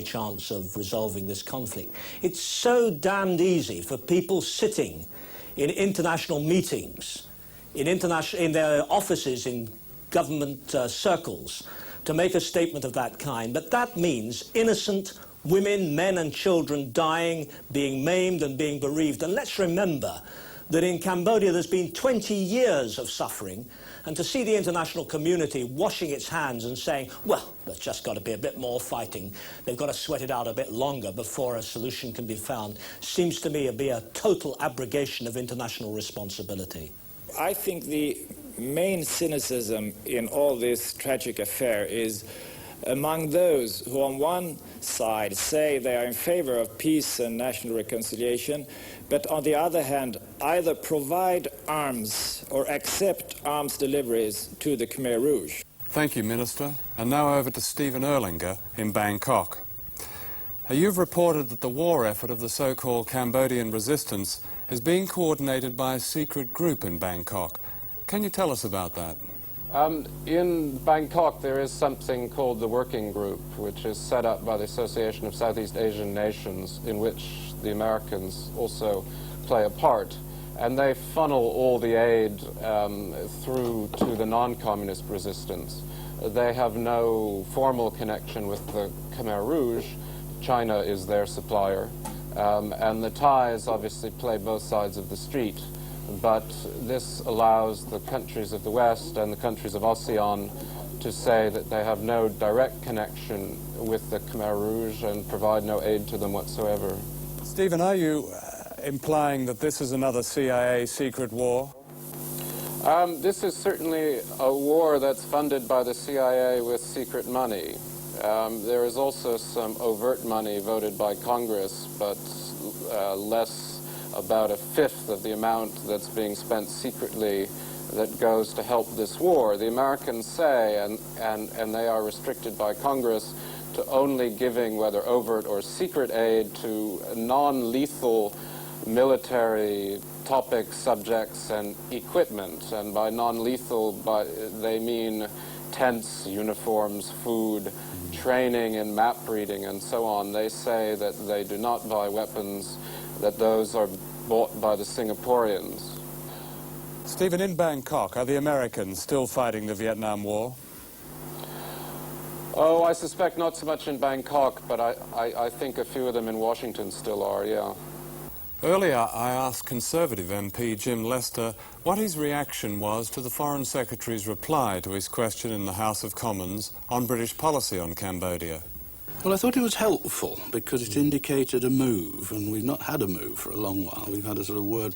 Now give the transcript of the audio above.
chance of resolving this conflict. It's so damned easy for people sitting in international meetings, in their offices, in government circles, to make a statement of that kind, but that means innocent women, men and children dying, being maimed and being bereaved. And let's remember that in Cambodia there's been 20 years of suffering, and to see the international community washing its hands and saying, well, there's just got to be a bit more fighting, they've got to sweat it out a bit longer before a solution can be found, seems to me to be a total abrogation of international responsibility. I think the main cynicism in all this tragic affair is among those who on one side say they are in favor of peace and national reconciliation, but on the other hand either provide arms or accept arms deliveries to the Khmer Rouge. Thank you, Minister. And now over to Stephen Erlinger in Bangkok. You've reported that the war effort of the so-called Cambodian resistance is being coordinated by a secret group in Bangkok. Can you tell us about that? In Bangkok there is something called the Working Group, which is set up by the Association of Southeast Asian Nations, in which the Americans also play a part. And they funnel all the aid through to the non-communist resistance. They have no formal connection with the Khmer Rouge. China is their supplier. And the Thais obviously play both sides of the street. But this allows the countries of the West and the countries of ASEAN to say that they have no direct connection with the Khmer Rouge and provide no aid to them whatsoever. Stephen, are you implying that this is another CIA secret war? This is certainly a war that's funded by the CIA with secret money. There is also some overt money voted by Congress, but less, about a fifth of the amount that's being spent secretly that goes to help this war. The Americans say, and they are restricted by Congress, to only giving, whether overt or secret aid, to non-lethal military topics, subjects, and equipment. And by non-lethal, they mean tents, uniforms, food, training in map reading, and so on. They say that they do not buy weapons, that those are bought by the Singaporeans. Stephen, in Bangkok, are the Americans still fighting the Vietnam War? Oh, I suspect not so much in Bangkok, but I think a few of them in Washington still are, yeah. Earlier, I asked Conservative MP Jim Lester what his reaction was to the Foreign Secretary's reply to his question in the House of Commons on British policy on Cambodia. Well, I thought it was helpful because it indicated a move, and we've not had a move for a long while. We've had a sort of word